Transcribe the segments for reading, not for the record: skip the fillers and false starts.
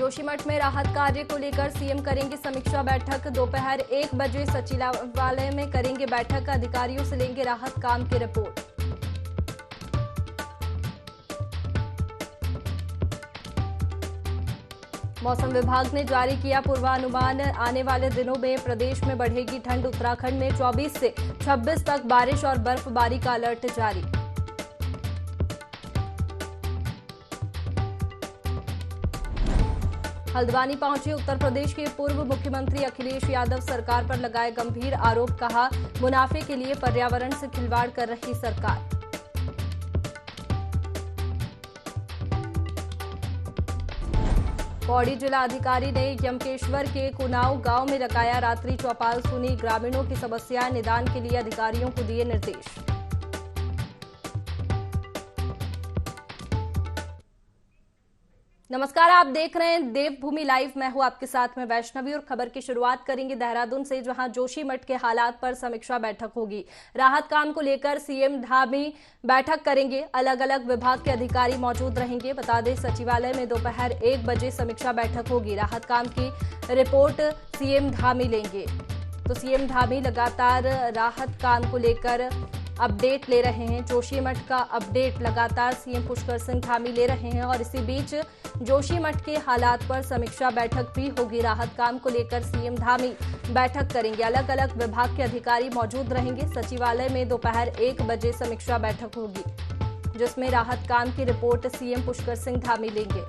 जोशीमठ में राहत कार्य को लेकर सीएम करेंगे समीक्षा बैठक। दोपहर 1 बजे सचिवालय में करेंगे बैठक। अधिकारियों से लेंगे राहत काम की रिपोर्ट। मौसम विभाग ने जारी किया पूर्वानुमान। आने वाले दिनों में प्रदेश में बढ़ेगी ठंड। उत्तराखंड में 24 से 26 तक बारिश और बर्फबारी का अलर्ट जारी। हल्द्वानी पहुंचे उत्तर प्रदेश के पूर्व मुख्यमंत्री अखिलेश यादव। सरकार पर लगाए गंभीर आरोप। कहा, मुनाफे के लिए पर्यावरण से खिलवाड़ कर रही सरकार। पौड़ी जिला अधिकारी ने यमकेश्वर के कुनाव गांव में लगाया रात्रि चौपाल। सुनी ग्रामीणों की समस्याएं। निदान के लिए अधिकारियों को दिए निर्देश। नमस्कार, आप देख रहे हैं देवभूमि लाइव। मैं हूं आपके साथ में वैष्णवी और खबर की शुरुआत करेंगे देहरादून से, जहां जोशीमठ के हालात पर समीक्षा बैठक होगी। राहत काम को लेकर सीएम धामी बैठक करेंगे। अलग अलग विभाग के अधिकारी मौजूद रहेंगे। बता दें, सचिवालय में दोपहर 1 बजे समीक्षा बैठक होगी। राहत काम की रिपोर्ट सीएम धामी लेंगे। तो सीएम धामी लगातार राहत काम को लेकर अपडेट ले रहे हैं। जोशीमठ का अपडेट लगातार सीएम पुष्कर सिंह धामी ले रहे हैं और इसी बीच जोशीमठ के हालात पर समीक्षा बैठक भी होगी। राहत काम को लेकर सीएम धामी बैठक करेंगे। अलग अलग विभाग के अधिकारी मौजूद रहेंगे। सचिवालय में दोपहर 1 बजे समीक्षा बैठक होगी, जिसमें राहत काम की रिपोर्ट सीएम पुष्कर सिंह धामी लेंगे।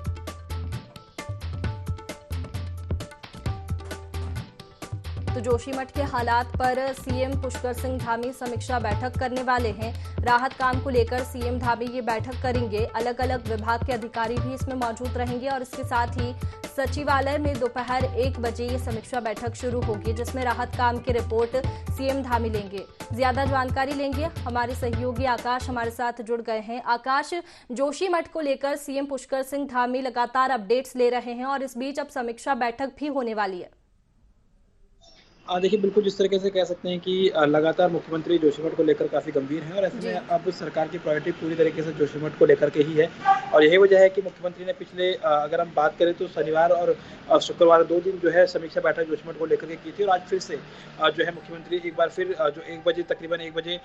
तो जोशीमठ के हालात पर सीएम पुष्कर सिंह धामी समीक्षा बैठक करने वाले हैं। राहत काम को लेकर सीएम धामी ये बैठक करेंगे। अलग अलग विभाग के अधिकारी भी इसमें मौजूद रहेंगे और इसके साथ ही सचिवालय में दोपहर 1 बजे ये समीक्षा बैठक शुरू होगी, जिसमें राहत काम की रिपोर्ट सीएम धामी लेंगे। ज्यादा जानकारी लेंगे हमारे सहयोगी आकाश हमारे साथ जुड़ गए हैं। आकाश, जोशीमठ को लेकर सीएम पुष्कर सिंह धामी लगातार अपडेट्स ले रहे हैं और इस बीच अब समीक्षा बैठक भी होने वाली है। देखिए, बिल्कुल जिस तरीके से कह सकते हैं कि लगातार मुख्यमंत्री जोशीमठ को लेकर काफ़ी गंभीर हैं और ऐसे में अब सरकार की प्रायोरिटी पूरी तरीके से जोशीमठ को लेकर के ही है। और यही वजह है कि मुख्यमंत्री ने पिछले अगर हम बात करें तो शनिवार और शुक्रवार 2 दिन जो है समीक्षा बैठक जोशीमठ को लेकर के की थी और आज फिर से जो है मुख्यमंत्री एक बार फिर जो 1 बजे तकरीबन 1 बजे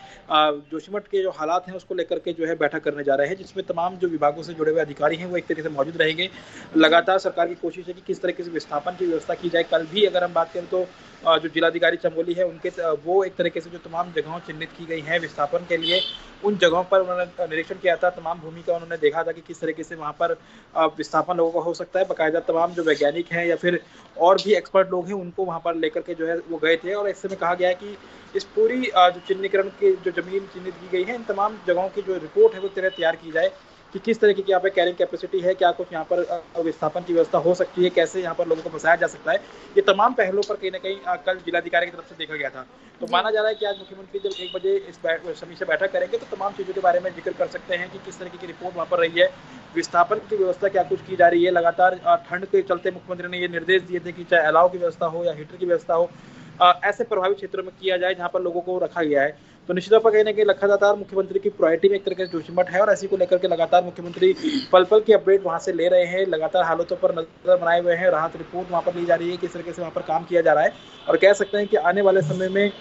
जोशीमठ के जो हालात हैं उसको लेकर के जो है बैठक करने जा रहे हैं, जिसमें तमाम जो विभागों से जुड़े हुए अधिकारी हैं वो एक तरीके से मौजूद रहेंगे। लगातार सरकार की कोशिश है कि किस तरीके से विस्थापन की व्यवस्था की जाए। कल भी अगर हम बात करें तो जो जिलाधिकारी चमोली है उनके वो एक तरीके से जो तमाम जगहों चिन्हित की गई हैं विस्थापन के लिए, उन जगहों पर उन्होंने निरीक्षण किया था। तमाम भूमि का उन्होंने देखा था कि किस तरीके से वहाँ पर विस्थापन लोगों का हो सकता है। बाकायदा तमाम जो वैज्ञानिक हैं या फिर और भी एक्सपर्ट लोग हैं उनको वहाँ पर लेकर के जो है वो गए थे और इससे में कहा गया है कि इस पूरी जो चिन्हीकरण की जो जमीन चिन्हित की गई है इन तमाम जगहों की जो रिपोर्ट है वो तैयार की जाए कि किस तरीके की यहाँ पे कैरिंग कैपेसिटी है, क्या कुछ यहाँ पर विस्थापन की व्यवस्था हो सकती है, कैसे यहाँ पर लोगों को बसाया जा सकता है। ये तमाम पहलुओं पर कहीं ना कहीं कल जिलाधिकारी की तरफ से देखा गया था। तो माना जा रहा है कि आज मुख्यमंत्री जब 1 बजे इस समीक्षा बैठक करेंगे तो तमाम चीज़ों के बारे में जिक्र कर सकते हैं कि किस तरीके की रिपोर्ट वहाँ पर रही है, विस्थापन की व्यवस्था क्या कुछ की जा रही है। लगातार ठंड के चलते मुख्यमंत्री ने ये निर्देश दिए थे कि चाहे अलाव की व्यवस्था हो या हीटर की व्यवस्था हो, ऐसे प्रभावित क्षेत्रों में किया जाए जहाँ पर लोगों को रखा गया है। तो निश्चित तौर पर कहीं ना कहीं लगातार मुख्यमंत्री की प्रायोरिटी में एक तरीके से जोशीमठ है और ऐसी को लेकर के लगातार मुख्यमंत्री पल पल की अपडेट वहां से ले रहे हैं। लगातार हालातों पर नजर बनाए हुए हैं। राहत रिपोर्ट वहां पर ली जा रही है, किस तरीके से वहां पर काम किया जा रहा है और कह सकते हैं कि आने वाले समय में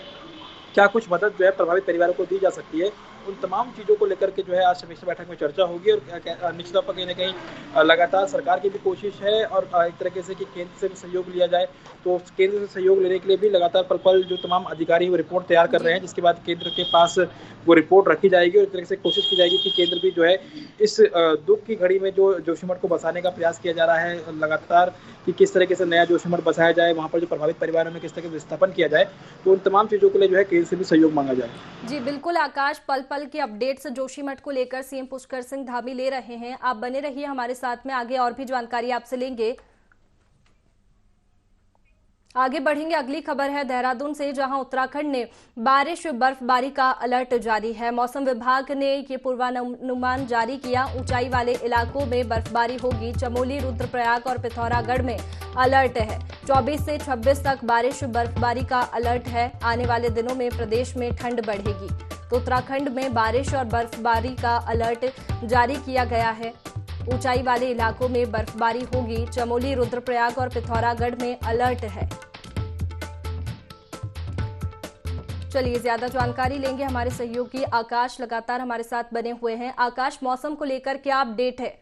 क्या कुछ मदद जो है प्रभावित परिवारों को दी जा सकती है। उन तमाम चीज़ों को लेकर के जो है आज समीक्षा बैठक में चर्चा होगी और निश्चित तौर पर कहीं ना कहीं लगातार सरकार की भी कोशिश है और एक तरीके से कि केंद्र से भी सहयोग लिया जाए। तो केंद्र से सहयोग लेने के लिए भी लगातार पल पल जो तमाम अधिकारी वो रिपोर्ट तैयार कर रहे हैं, जिसके बाद केंद्र के पास वो रिपोर्ट रखी जाएगी और एक तरीके से कोशिश की जाएगी कि केंद्र भी जो है इस दुख की घड़ी में जो जोशीमठ को बसाने का प्रयास किया जा रहा है लगातार कि किस तरीके से नया जोशीमठ बसाया जाए, वहाँ पर जो प्रभावित परिवारों में किस तरह के विस्थापन किया जाए, तो उन तमाम चीज़ों के लिए जो है केंद्र से भी सहयोग मांगा जाए। जी बिल्कुल आकाश, पल पल की अपडेट्स जोशीमठ को लेकर सीएम पुष्कर सिंह धामी ले रहे हैं। आप बने रहिए हमारे साथ में, आगे और भी जानकारी आपसे लेंगे। आगे बढ़ेंगे, अगली खबर है देहरादून से, जहां उत्तराखंड ने बारिश बर्फबारी का अलर्ट जारी है। मौसम विभाग ने ये पूर्वानुमान जारी किया। ऊंचाई वाले इलाकों में बर्फबारी होगी। चमोली, रुद्रप्रयाग और पिथौरागढ़ में अलर्ट है। 24 से 26 तक बारिश बर्फबारी का अलर्ट है। आने वाले दिनों में प्रदेश में ठंड बढ़ेगी। तो उत्तराखंड में बारिश और बर्फबारी का अलर्ट जारी किया गया है। ऊंचाई वाले इलाकों में बर्फबारी होगी। चमोली, रुद्रप्रयाग और पिथौरागढ़ में अलर्ट है। चलिए ज्यादा जानकारी लेंगे, हमारे सहयोगी आकाश लगातार हमारे साथ बने हुए हैं। आकाश, मौसम को लेकर क्या अपडेट है?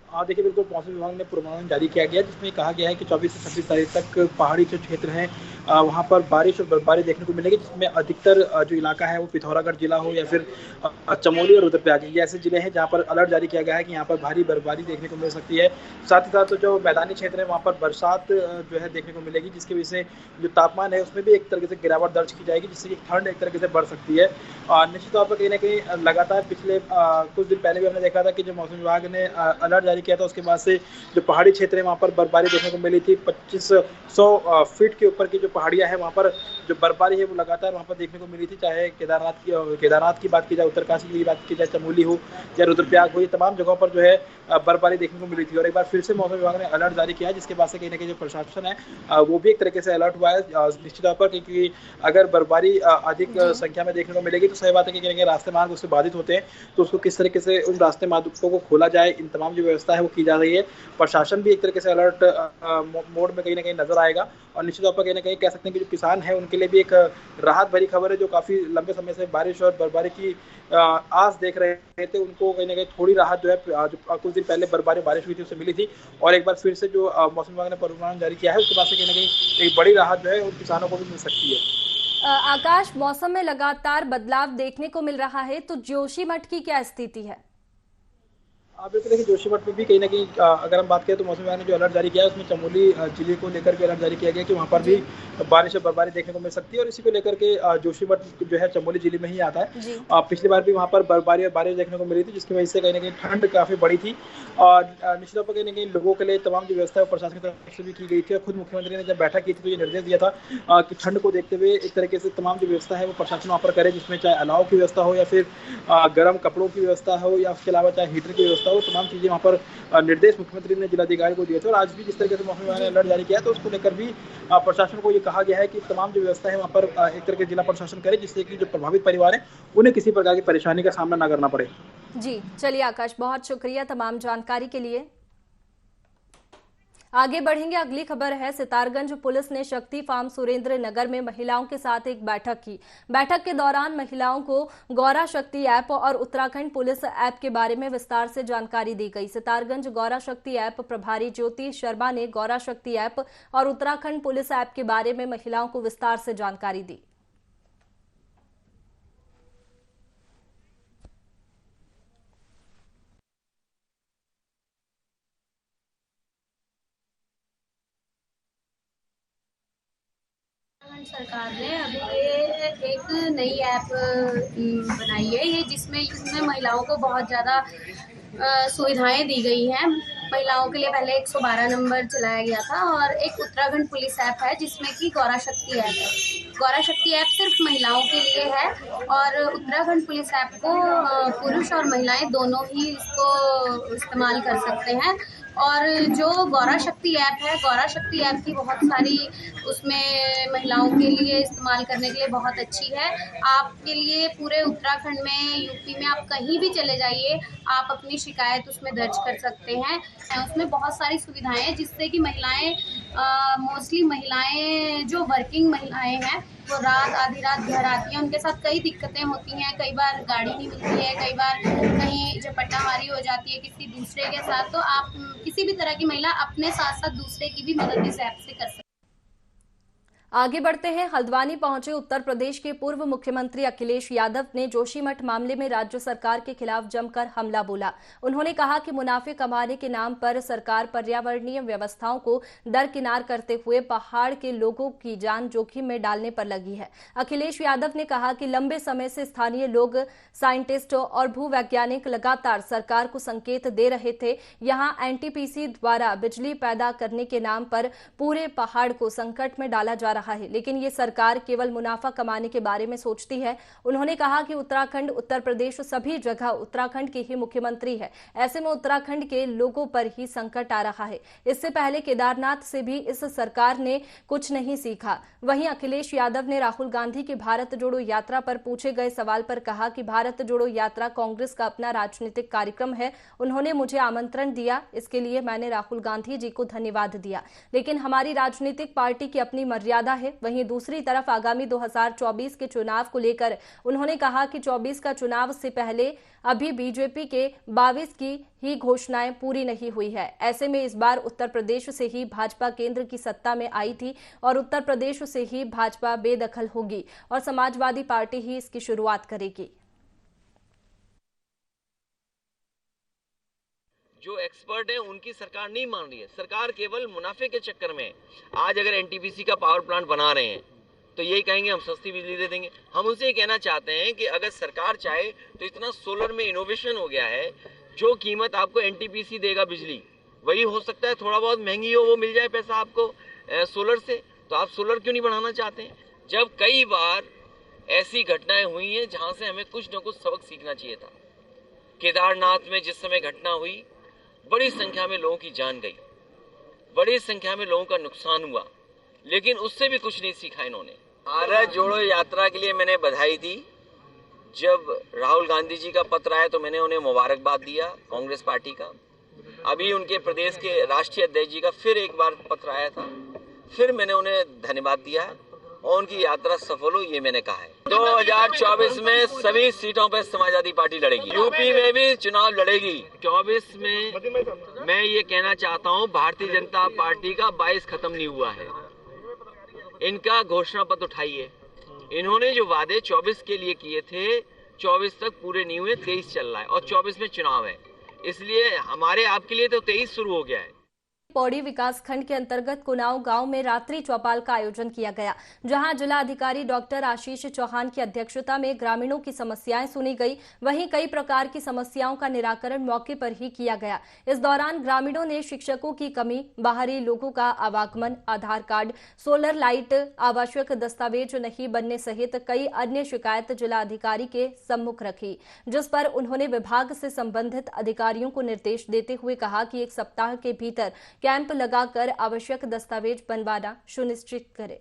देखिए, बिल्कुल मौसम विभाग ने पूर्वानुमान जारी किया गया, जिसमें कहा गया है कि 24 से 26 तारीख तक पहाड़ी जो क्षेत्र हैं वहाँ पर बारिश और बर्फबारी देखने को मिलेगी, जिसमें अधिकतर जो इलाका है वो पिथौरागढ़ जिला हो या फिर चमोली और रुद्रप्रयाग, ये ऐसे जिले हैं जहाँ पर अलर्ट जारी किया गया है कि यहाँ पर भारी बर्फबारी देखने को मिल सकती है। साथ ही साथ तो जो मैदानी क्षेत्र है वहाँ पर बरसात जो है देखने को मिलेगी, जिसकी वजह से जो तापमान है उसमें भी एक तरीके से गिरावट दर्ज की जाएगी, जिससे कि ठंड एक तरीके से बढ़ सकती है। निश्चित तौर पर कहीं ना कहीं लगातार पिछले कुछ दिन पहले भी हमने देखा था कि जो मौसम विभाग ने अलर्ट जारी किया था, उसके बाद से जो पहाड़ी क्षेत्र है वहाँ पर बर्फबारी देखने को मिली थी। 2500 फीट के ऊपर की जो पहाड़ियाँ हैं वहाँ पर जो बर्फबारी है वो लगातार वहाँ पर देखने को मिली थी। चाहे केदारनाथ की बात की जाए, उत्तरकाशी की बात की जाए, चमोली हो या रुद्रप्रयाग हो, ये तमाम जगहों पर जो है बर्फबारी देखने को मिली थी। और एक बार फिर से मौसम विभाग ने अलर्ट जारी किया है, जिसके बाद से कहीं ना कहीं जो प्रशासन है वो भी एक तरीके से अलर्ट हुआ है निश्चित तौर पर, क्योंकि अगर बर्फबारी अधिक संख्या में देखने को मिलेगी तो सही बात है कि कहीं रास्ते मार्ग उससे बाधित होते हैं, तो उसको किस तरीके से उन रास्ते मार्गों को खोला जाए, इन तमाम जो व्यवस्था है वो की जा रही है। प्रशासन भी एक तरीके से अलर्ट मोड में कहीं ना कहीं नजर आएगा। और निश्चित तौर पर कहीं ना कहीं कह सकते हैं कि जो किसान है उनके लिए भी एक राहत भरी खबर है, जो काफी लंबे समय से बारिश और बर्फबारी की आस देख रहे थे, उनको कहीं ना कहीं थोड़ी राहत जो है जो कुछ दिन पहले बर्फबारी बारिश हुई थी उससे मिली थी। और एक बार फिर से जो मौसम विभाग ने पूर्वानुमान जारी किया है, उसके बाद से कहीं ना कहीं एक बड़ी राहत जो है उन किसानों को भी मिल सकती है। आकाश, मौसम में लगातार बदलाव देखने को मिल रहा है, तो जोशीमठ की क्या स्थिति है? बिल्कुल, देखिए जोशीमठ में भी कहीं ना कहीं अगर हम बात करें तो मौसम विभाग ने जो अलर्ट जारी किया है उसमें चमोली जिले को लेकर के अलर्ट जारी किया गया कि वहाँ पर भी बारिश और बर्फबारी देखने को मिल सकती है। और इसी को लेकर के जोशीमठ जो है चमोली जिले में ही आता है। पिछली बार भी वहाँ पर बर्फबारी और बारिश देखने को मिली थी, जिसकी वजह से कहीं ना कहीं ठंड काफी बढ़ी थी। और निश्चित तौर पर कहीं ना कहीं लोगों के लिए तमाम जो व्यवस्था है प्रशासन की तरफ से भी की गई थी। और खुद मुख्यमंत्री ने जब बैठक की थी तो ये निर्देश दिया था कि ठंड को देखते हुए एक तरीके से तमाम जो व्यवस्था है वो प्रशासन वहाँ पर करे, जिसमें चाहे अलाव की व्यवस्था हो या फिर गर्म कपड़ों की व्यवस्था हो या उसके अलावा चाहे हीटर की व्यवस्था हो, तमाम चीजें वहाँ पर निर्देश मुख्यमंत्री ने जिलाधिकारी को दिए थे। और आज भी जिस तरीके से मौसम विभाग ने अलर्ट जारी किया तो उसको लेकर भी प्रशासन को ये कहा गया है कि तमाम जो व्यवस्था है वहाँ पर एक तरीके से जिला प्रशासन करे, जिससे कि जो प्रभावित परिवार है उन्हें किसी प्रकार की परेशानी का सामना न करना पड़े। जी चलिए आकाश, बहुत शुक्रिया तमाम जानकारी के लिए। आगे बढ़ेंगे, अगली खबर है सितारगंज पुलिस ने शक्ति फार्म सुरेंद्र नगर में महिलाओं के साथ एक बैठक की। बैठक के दौरान महिलाओं को गौरा शक्ति ऐप और उत्तराखंड पुलिस ऐप के बारे में विस्तार से जानकारी दी गई। सितारगंज गौरा शक्ति ऐप प्रभारी ज्योति शर्मा ने गौरा शक्ति ऐप और उत्तराखंड पुलिस ऐप के बारे में महिलाओं को विस्तार से जानकारी दी। सरकार ने अभी ये एक नई ऐप बनाई है, ये जिसमें महिलाओं को बहुत ज़्यादा सुविधाएं दी गई हैं। महिलाओं के लिए पहले 112 नंबर चलाया गया था और एक उत्तराखंड पुलिस ऐप है जिसमें कि गौरा शक्ति ऐप है। गौरा शक्ति ऐप सिर्फ महिलाओं के लिए है और उत्तराखंड पुलिस ऐप को पुरुष और महिलाएं दोनों ही इसको इस्तेमाल कर सकते हैं। और जो गौरा शक्ति ऐप है, गौरा शक्ति ऐप की बहुत सारी उसमें महिलाओं के लिए इस्तेमाल करने के लिए बहुत अच्छी है। आपके लिए पूरे उत्तराखंड में, यूपी में आप कहीं भी चले जाइए, आप अपनी शिकायत उसमें दर्ज कर सकते हैं। उसमें बहुत सारी सुविधाएं हैं जिससे कि महिलाएं, मोस्टली महिलाएं जो वर्किंग महिलाएं हैं वो आधी रात घर आती हैं, उनके साथ कई दिक्कतें होती हैं। कई बार गाड़ी नहीं मिलती है, कई बार कहीं झपट्टामारी हो जाती है किसी दूसरे के साथ। तो आप किसी भी तरह की महिला अपने साथ साथ दूसरे की भी मदद इस ऐप से कर सकते हैं। आगे बढ़ते हैं, हल्द्वानी पहुंचे उत्तर प्रदेश के पूर्व मुख्यमंत्री अखिलेश यादव ने जोशीमठ मामले में राज्य सरकार के खिलाफ जमकर हमला बोला। उन्होंने कहा कि मुनाफे कमाने के नाम पर सरकार पर्यावरणीय व्यवस्थाओं को दरकिनार करते हुए पहाड़ के लोगों की जान जोखिम में डालने पर लगी है। अखिलेश यादव ने कहा कि लंबे समय से स्थानीय लोग, साइंटिस्ट और भूवैज्ञानिक लगातार सरकार को संकेत दे रहे थे। यहां एनटीपीसी द्वारा बिजली पैदा करने के नाम पर पूरे पहाड़ को संकट में डाला जा रहा है, लेकिन ये सरकार केवल मुनाफा कमाने के बारे में सोचती है। उन्होंने कहा कि उत्तराखंड, उत्तर प्रदेश, सभी जगह उत्तराखंड के ही मुख्यमंत्री है। ऐसे में उत्तराखंड के लोगों पर ही संकट आ रहा है। इससे पहले केदारनाथ से भी इस सरकार ने कुछ नहीं सीखा। वहीं अखिलेश यादव ने राहुल गांधी की भारत जोड़ो यात्रा पर पूछे गए सवाल पर कहा कि भारत जोड़ो यात्रा कांग्रेस का अपना राजनीतिक कार्यक्रम है। उन्होंने मुझे आमंत्रण दिया, इसके लिए मैंने राहुल गांधी जी को धन्यवाद दिया, लेकिन हमारी राजनीतिक पार्टी की अपनी मर्यादा है। वहीं दूसरी तरफ आगामी 2024 के चुनाव को लेकर उन्होंने कहा कि 24 का चुनाव से पहले अभी बीजेपी के 22 की ही घोषणाएं पूरी नहीं हुई है। ऐसे में इस बार उत्तर प्रदेश से ही भाजपा केंद्र की सत्ता में आई थी और उत्तर प्रदेश से ही भाजपा बेदखल होगी और समाजवादी पार्टी ही इसकी शुरुआत करेगी। जो एक्सपर्ट है उनकी सरकार नहीं मान रही है। सरकार केवल मुनाफे के चक्कर में, आज अगर एनटीपीसी का पावर प्लांट बना रहे हैं तो यही कहेंगे हम सस्ती बिजली दे देंगे। हम उनसे ये कहना चाहते हैं कि अगर सरकार चाहे तो इतना सोलर में इनोवेशन हो गया है, जो कीमत आपको एनटीपीसी देगा बिजली, वही हो सकता है थोड़ा बहुत महंगी हो, वो मिल जाए पैसा आपको सोलर से। तो आप सोलर क्यों नहीं बढ़ाना चाहते हैं? जब कई बार ऐसी घटनाएं हुई हैं जहां से हमें कुछ न कुछ सबक सीखना चाहिए था। केदारनाथ में जिस समय घटना हुई, बड़ी संख्या में लोगों की जान गई, बड़ी संख्या में लोगों का नुकसान हुआ, लेकिन उससे भी कुछ नहीं सीखा इन्होंने। भारत जोड़ो यात्रा के लिए मैंने बधाई दी। जब राहुल गांधी जी का पत्र आया तो मैंने उन्हें मुबारकबाद दिया, कांग्रेस पार्टी का। अभी उनके प्रदेश के राष्ट्रीय अध्यक्ष जी का फिर एक बार पत्र आया था, फिर मैंने उन्हें धन्यवाद दिया और उनकी यात्रा सफल हो, ये मैंने कहा है। 2024 में सभी सीटों पर समाजवादी पार्टी लड़ेगी, यूपी में भी चुनाव लड़ेगी। 24 में मैं ये कहना चाहता हूँ, भारतीय जनता पार्टी का 22 खत्म नहीं हुआ है। इनका घोषणा पत्र उठाइए। इन्होंने जो वादे 24 के लिए किए थे, 24 तक पूरे नहीं हुए, 23 चल रहा है और 24 में चुनाव है। इसलिए हमारे आपके लिए तो 23 शुरू हो गया है। पौड़ी विकास खंड के अंतर्गत कुनाव गांव में रात्रि चौपाल का आयोजन किया गया, जहां जिला अधिकारी डॉक्टर आशीष चौहान की अध्यक्षता में ग्रामीणों की समस्याएं सुनी गई। वहीं कई प्रकार की समस्याओं का निराकरण मौके पर ही किया गया। इस दौरान ग्रामीणों ने शिक्षकों की कमी, बाहरी लोगों का आवागमन, आधार कार्ड, सोलर लाइट, आवश्यक दस्तावेज नहीं बनने सहित कई अन्य शिकायत जिला अधिकारी के सम्मुख रखी, जिस पर उन्होंने विभाग से संबंधित अधिकारियों को निर्देश देते हुए कहा कि 1 सप्ताह के भीतर कैंप लगाकर आवश्यक दस्तावेज बनवाना सुनिश्चित करें।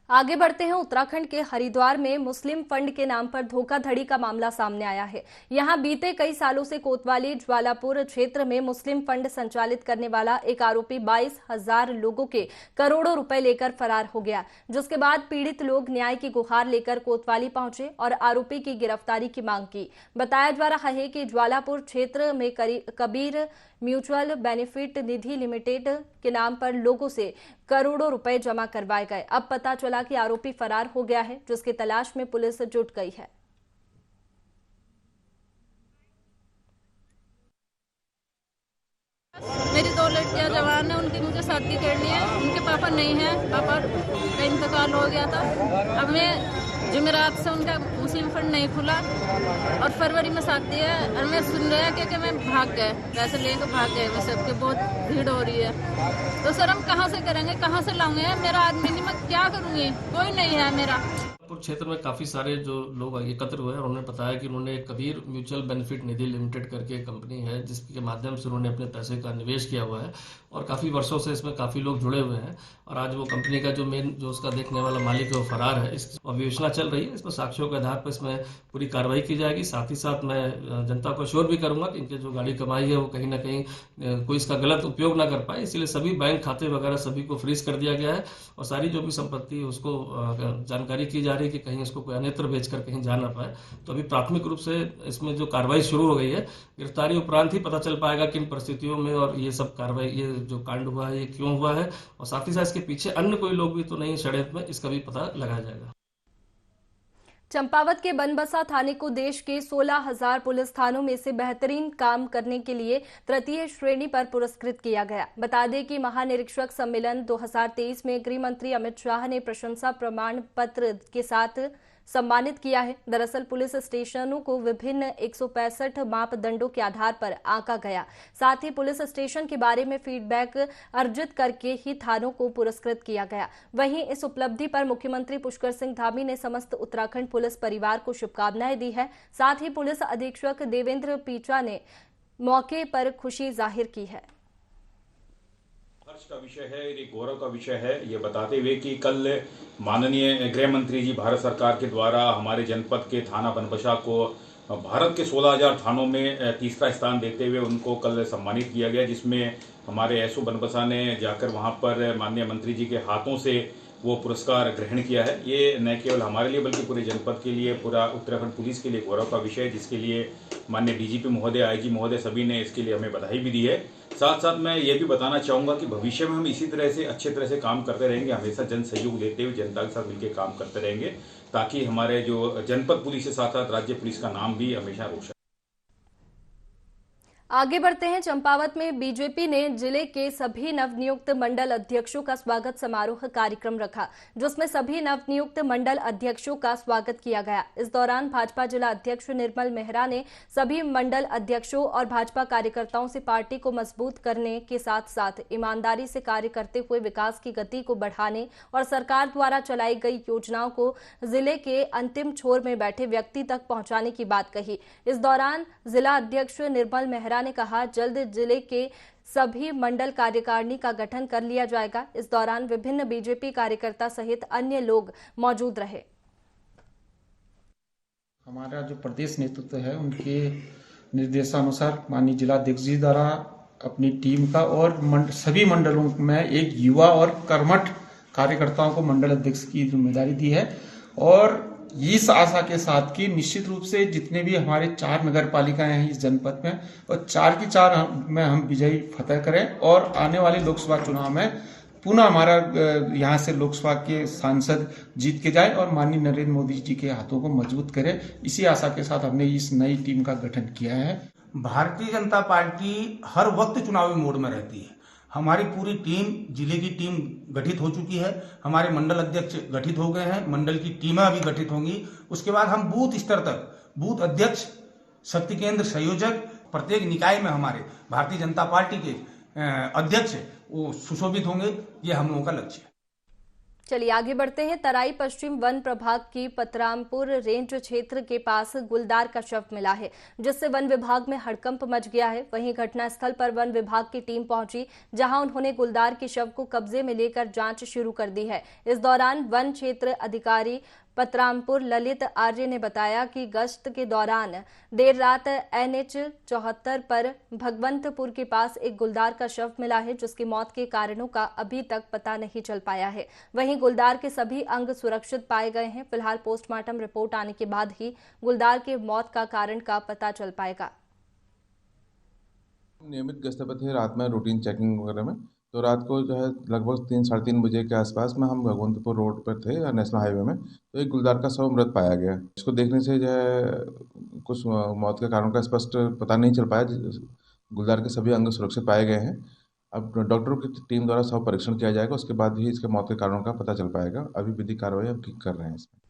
आगे बढ़ते हैं। उत्तराखंड के हरिद्वार में मुस्लिम फंड के नाम पर धोखाधड़ी का मामला सामने आया है। यहां बीते कई सालों से कोतवाली ज्वालापुर क्षेत्र में मुस्लिम फंड संचालित करने वाला एक आरोपी 22,000 लोगों के करोड़ों रुपए लेकर फरार हो गया, जिसके बाद पीड़ित लोग न्याय की गुहार लेकर कोतवाली पहुंचे और आरोपी की गिरफ्तारी की मांग की। बताया जा रहा है कि ज्वालापुर क्षेत्र में कबीर म्यूचुअल बेनिफिट निधि लिमिटेड के नाम पर लोगों से करोड़ों रुपए जमा करवाए गए। अब पता चला कि आरोपी फरार हो गया है, जिसकी तलाश में पुलिस जुट गई है। मेरी 2 लड़कियां जवान है, उनकी मुझे शादी करनी है। उनके पापा नहीं है, पापा का इंतकाल हो गया था। अब मैं जुमेरात से उनका मुस्लिम फंड नहीं खुला और फरवरी में शादी है और मैं सुन रहा है कि मैं भाग गए, पैसे लेकर भाग गए। वैसे सबके बहुत भीड़ हो रही है, तो सर हम कहाँ से करेंगे, कहाँ से लाऊंगे? मेरा आदमी नहीं, मैं क्या करूँगी? कोई नहीं है मेरा। क्षेत्र में काफ़ी सारे जो लोग एकत्र हुए हैं, उन्होंने बताया कि उन्होंने कबीर म्यूचुअल बेनिफिट निधि लिमिटेड करके एक कंपनी है, जिसके माध्यम से उन्होंने अपने पैसे का निवेश किया हुआ है और काफ़ी वर्षों से इसमें काफ़ी लोग जुड़े हुए हैं। और आज वो कंपनी का जो मेन जो उसका देखने वाला मालिक है वो फरार है। इस विवेचना चल रही है, इसमें साक्ष्यों के आधार पर इसमें पूरी कार्रवाई की जाएगी। साथ ही साथ मैं जनता को श्योर भी करूंगा कि इनके जो गाड़ी कमाई है वो कहीं ना कहीं कोई इसका गलत उपयोग ना कर पाए। इसीलिए सभी बैंक खाते वगैरह सभी को फ्रीज कर दिया गया है और सारी जो भी संपत्ति उसको जानकारी की जा रही है कि कहीं इसको कोई अन्यत्र बेचकर कहीं जा ना पाए। तो अभी प्राथमिक रूप से इसमें जो कार्रवाई शुरू हो गई है, गिरफ्तारी उपरांत ही पता चल पाएगा किन परिस्थितियों में और ये सब कार्रवाई, ये जो कांड हुआ है ये क्यों हुआ है और साथ ही साथ इसके पीछे अन्य कोई लोग भी तो नहीं षड्यंत्र में, इसका भी पता लगाया जाएगा। चंपावत के बनबसा थाने को देश के 16,000 पुलिस थानों में से बेहतरीन काम करने के लिए तृतीय श्रेणी पर पुरस्कृत किया गया। बता दें कि महानिरीक्षक सम्मेलन 2023 में गृह मंत्री अमित शाह ने प्रशंसा प्रमाण पत्र के साथ सम्मानित किया है। दरअसल पुलिस स्टेशनों को विभिन्न 165 मापदंडों के आधार पर आंका गया। साथ ही पुलिस स्टेशन के बारे में फीडबैक अर्जित करके ही थानों को पुरस्कृत किया गया। वहीं इस उपलब्धि पर मुख्यमंत्री पुष्कर सिंह धामी ने समस्त उत्तराखंड पुलिस परिवार को शुभकामनाएं दी है। साथ ही पुलिस अधीक्षक देवेंद्र पीचा ने मौके पर खुशी जाहिर की है। हर्ष का विषय है, ये गौरव का विषय है, ये बताते हुए कि कल माननीय गृह मंत्री जी भारत सरकार के द्वारा हमारे जनपद के थाना बनबसा को भारत के 16,000 थानों में तीसरा स्थान देते हुए उनको कल सम्मानित किया गया, जिसमें हमारे एसओ बनबसा ने जाकर वहां पर माननीय मंत्री जी के हाथों से वो पुरस्कार ग्रहण किया है। ये न केवल हमारे लिए बल्कि पूरे जनपद के लिए, पूरा उत्तराखंड पुलिस के लिए गौरव का विषय है, जिसके लिए माननीय डीजीपी महोदय, आईजी महोदय सभी ने इसके लिए हमें बधाई भी दी है। साथ साथ मैं ये भी बताना चाहूँगा कि भविष्य में हम इसी तरह से अच्छे तरह से काम करते रहेंगे, हमेशा जन सहयोग लेते हुए जनता के साथ मिलकर काम करते रहेंगे, ताकि हमारे जो जनपद पुलिस के साथ साथ राज्य पुलिस का नाम भी हमेशा रोशन। आगे बढ़ते हैं। चंपावत में बीजेपी ने जिले के सभी नवनियुक्त मंडल अध्यक्षों का स्वागत समारोह कार्यक्रम रखा, जिसमें सभी नवनियुक्त मंडल अध्यक्षों का स्वागत किया गया। इस दौरान भाजपा जिला अध्यक्ष निर्मल मेहरा ने सभी मंडल अध्यक्षों और भाजपा कार्यकर्ताओं से पार्टी को मजबूत करने के साथ साथ ईमानदारी से कार्य करते हुए विकास की गति को बढ़ाने और सरकार द्वारा चलाई गई योजनाओं को जिले के अंतिम छोर में बैठे व्यक्ति तक पहुंचाने की बात कही। इस दौरान जिला अध्यक्ष निर्मल मेहरा ने कहा, जल्द जिले के सभी मंडल कार्यकारिणी का गठन कर लिया जाएगा। इस दौरान विभिन्न बीजेपी कार्यकर्ता सहित अन्य लोग मौजूद रहे। हमारा जो प्रदेश नेतृत्व है उनके निर्देशानुसार माननीय जिलाध्यक्ष जी द्वारा अपनी टीम का और सभी मंडलों में एक युवा और कर्मठ कार्यकर्ताओं को मंडल अध्यक्ष की जिम्मेदारी दी है और इस आशा के साथ कि निश्चित रूप से जितने भी हमारे 4 नगर पालिकाएं हैं इस जनपद में और 4 की 4 में हम विजयी फतह करें और आने वाले लोकसभा चुनाव में पुनः हमारा यहाँ से लोकसभा के सांसद जीत के जाए और माननीय नरेंद्र मोदी जी के हाथों को मजबूत करें। इसी आशा के साथ हमने इस नई टीम का गठन किया है। भारतीय जनता पार्टी हर वक्त चुनावी मोड में रहती है। हमारी पूरी टीम, जिले की टीम गठित हो चुकी है, हमारे मंडल अध्यक्ष गठित हो गए हैं, मंडल की टीमें अभी गठित होंगी। उसके बाद हम बूथ स्तर तक बूथ अध्यक्ष, शक्ति केंद्र संयोजक, प्रत्येक निकाय में हमारे भारतीय जनता पार्टी के अध्यक्ष वो सुशोभित होंगे। ये हम लोगों का लक्ष्य है। चलिए आगे बढ़ते हैं। तराई पश्चिम वन प्रभाग की पतरामपुर रेंज क्षेत्र के पास गुलदार का शव मिला है, जिससे वन विभाग में हड़कंप मच गया है। वहीं घटनास्थल पर वन विभाग की टीम पहुंची, जहां उन्होंने गुलदार के शव को कब्जे में लेकर जांच शुरू कर दी है। इस दौरान वन क्षेत्र अधिकारी पतरामपुर ललित आर्य ने बताया कि गश्त के दौरान देर रात NH 74 पर भगवंतपुर के पास एक गुलदार का शव मिला है, जिसकी मौत के कारणों का अभी तक पता नहीं चल पाया है। वहीं गुलदार के सभी अंग सुरक्षित पाए गए हैं। फिलहाल पोस्टमार्टम रिपोर्ट आने के बाद ही गुलदार के मौत का कारण का पता चल पाएगा। नियमित गश्त पर थे रात में रूटीन चेकिंग वगैरह में, तो रात को जो है लगभग 3-3:30 बजे के आसपास में हम भगवंतपुर रोड पर थे या नेशनल हाईवे में, तो एक गुलदार का शव मृत पाया गया। इसको देखने से जो है कुछ मौत के कारण का स्पष्ट पता नहीं चल पाया। गुलदार के सभी अंग सुरक्षित पाए गए हैं। अब डॉक्टरों की टीम द्वारा शव परीक्षण किया जाएगा, उसके बाद ही इसके मौत के कारणों का पता चल पाएगा। अभी विधिक कार्रवाई हम कर रहे हैं इसमें।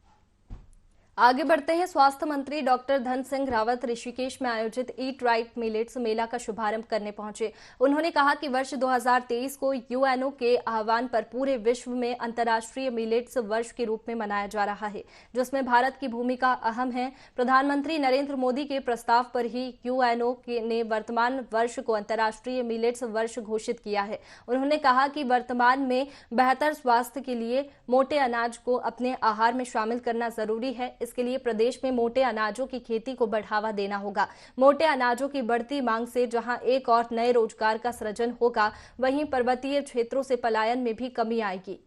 आगे बढ़ते हैं। स्वास्थ्य मंत्री डॉक्टर धन सिंह रावत ऋषिकेश में आयोजित ईट राइट मिलेट्स मेला का शुभारंभ करने पहुंचे। उन्होंने कहा कि वर्ष 2023 को यूएनओ के आह्वान पर पूरे विश्व में अंतर्राष्ट्रीय मिलेट्स वर्ष के रूप में मनाया जा रहा है, जिसमें भारत की भूमिका अहम है। प्रधानमंत्री नरेंद्र मोदी के प्रस्ताव पर ही यूएनओ ने वर्तमान वर्ष को अंतर्राष्ट्रीय मिलेट्स वर्ष घोषित किया है। उन्होंने कहा कि वर्तमान में बेहतर स्वास्थ्य के लिए मोटे अनाज को अपने आहार में शामिल करना जरूरी है। इसके लिए प्रदेश में मोटे अनाजों की खेती को बढ़ावा देना होगा। मोटे अनाजों की बढ़ती मांग से जहां एक और नए रोजगार का सृजन होगा, वहीं पर्वतीय क्षेत्रों से पलायन में भी कमी आएगी।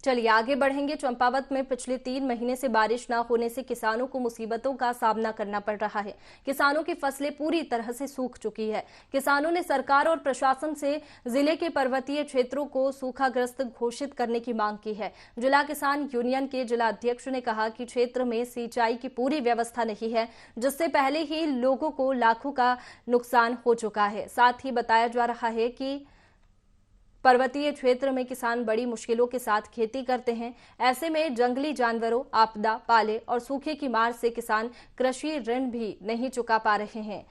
चलिए आगे बढ़ेंगे। चंपावत में पिछले 3 महीने से बारिश न होने से किसानों को मुसीबतों का सामना करना पड़ रहा है। किसानों की फसलें पूरी तरह से सूख चुकी है। किसानों ने सरकार और प्रशासन से जिले के पर्वतीय क्षेत्रों को सूखाग्रस्त घोषित करने की मांग की है। जिला किसान यूनियन के जिला अध्यक्ष ने कहा कि क्षेत्र में सिंचाई की पूरी व्यवस्था नहीं है, जिससे पहले ही लोगों को लाखों का नुकसान हो चुका है। साथ ही बताया जा रहा है कि पर्वतीय क्षेत्र में किसान बड़ी मुश्किलों के साथ खेती करते हैं। ऐसे में जंगली जानवरों, आपदा, पाले और सूखे की मार से किसान कृषि ऋण भी नहीं चुका पा रहे हैं।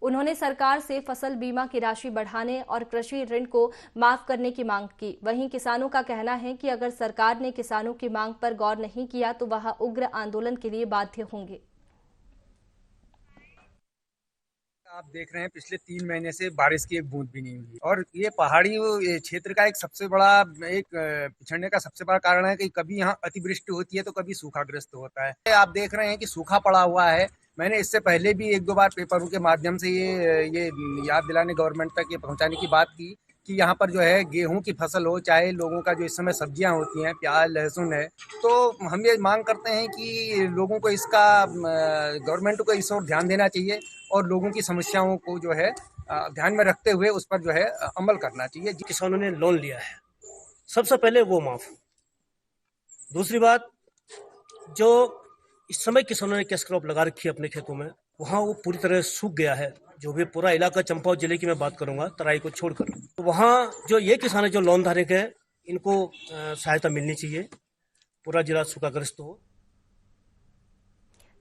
उन्होंने सरकार से फसल बीमा की राशि बढ़ाने और कृषि ऋण को माफ करने की मांग की। वहीं किसानों का कहना है कि अगर सरकार ने किसानों की मांग पर गौर नहीं किया तो वह उग्र आंदोलन के लिए बाध्य होंगे। आप देख रहे हैं पिछले 3 महीने से बारिश की एक बूंद भी नहीं हुई और ये पहाड़ी क्षेत्र का एक सबसे बड़ा पिछड़ने का सबसे बड़ा कारण है कि कभी यहाँ अतिवृष्टि होती है तो कभी सूखाग्रस्त होता है। आप देख रहे हैं कि सूखा पड़ा हुआ है। मैंने इससे पहले भी 1-2 बार पेपरों के माध्यम से ये याद दिलाने गवर्नमेंट तक ये पहुँचाने की बात की कि यहाँ पर जो है गेहूं की फसल हो, चाहे लोगों का जो इस समय सब्जियां होती हैं, प्याज, लहसुन है, तो हम ये मांग करते हैं कि लोगों को इसका गवर्नमेंट को इस ओर ध्यान देना चाहिए और लोगों की समस्याओं को जो है ध्यान में रखते हुए उस पर जो है अमल करना चाहिए। किसानों ने लोन लिया है, सबसे पहले वो माफ। दूसरी बात, जो इस समय किसानों ने कैश क्रॉप लगा रखी है अपने खेतों में, वहाँ वो पूरी तरह सूख गया है। जो भी पूरा इलाका चंपावत जिले की मैं बात करूंगा, तराई को छोड़कर, तो वहाँ जो ये किसान है जो लोन धारक है, इनको सहायता मिलनी चाहिए। पूरा जिला सूखाग्रस्त हो।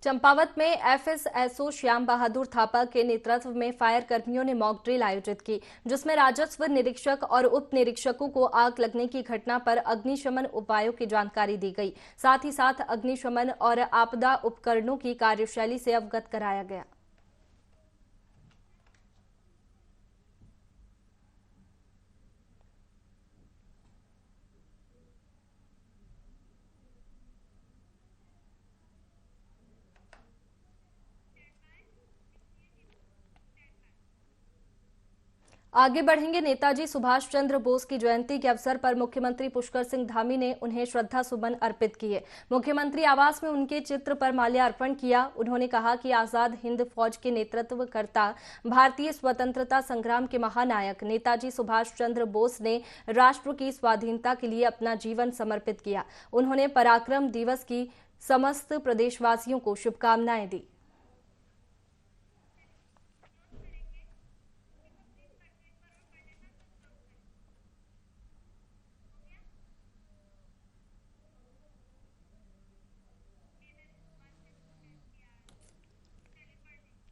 चंपावत में एफएसएसओ श्याम बहादुर थापा के नेतृत्व में फायर कर्मियों ने मॉक ड्रिल आयोजित की, जिसमें राजस्व निरीक्षक और उप निरीक्षकों को आग लगने की घटना पर अग्निशमन उपायों की जानकारी दी गई। साथ ही साथ अग्निशमन और आपदा उपकरणों की कार्यशैली से अवगत कराया गया। आगे बढ़ेंगे। नेताजी सुभाष चंद्र बोस की जयंती के अवसर पर मुख्यमंत्री पुष्कर सिंह धामी ने उन्हें श्रद्धा सुमन अर्पित किए। मुख्यमंत्री आवास में उनके चित्र पर माल्यार्पण किया। उन्होंने कहा कि आजाद हिंद फौज के नेतृत्वकर्ता, भारतीय स्वतंत्रता संग्राम के महानायक नेताजी सुभाष चंद्र बोस ने राष्ट्र की स्वाधीनता के लिए अपना जीवन समर्पित किया। उन्होंने पराक्रम दिवस की समस्त प्रदेशवासियों को शुभकामनाएं दी।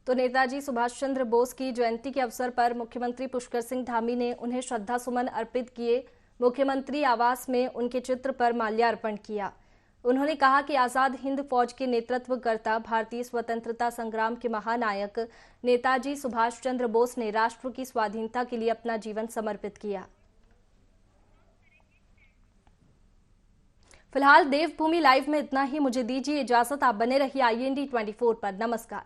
तो नेताजी सुभाष चंद्र बोस की जयंती के अवसर पर मुख्यमंत्री पुष्कर सिंह धामी ने उन्हें श्रद्धा सुमन अर्पित किए। मुख्यमंत्री आवास में उनके चित्र पर माल्यार्पण किया। उन्होंने कहा कि आजाद हिंद फौज के नेतृत्वकर्ता, भारतीय स्वतंत्रता संग्राम के महानायक नेताजी सुभाष चंद्र बोस ने राष्ट्र की स्वाधीनता के लिए अपना जीवन समर्पित किया। फिलहाल देवभूमि लाइव में इतना ही। मुझे दीजिए इजाजत। आप बने रहिए IND 24 पर। नमस्कार।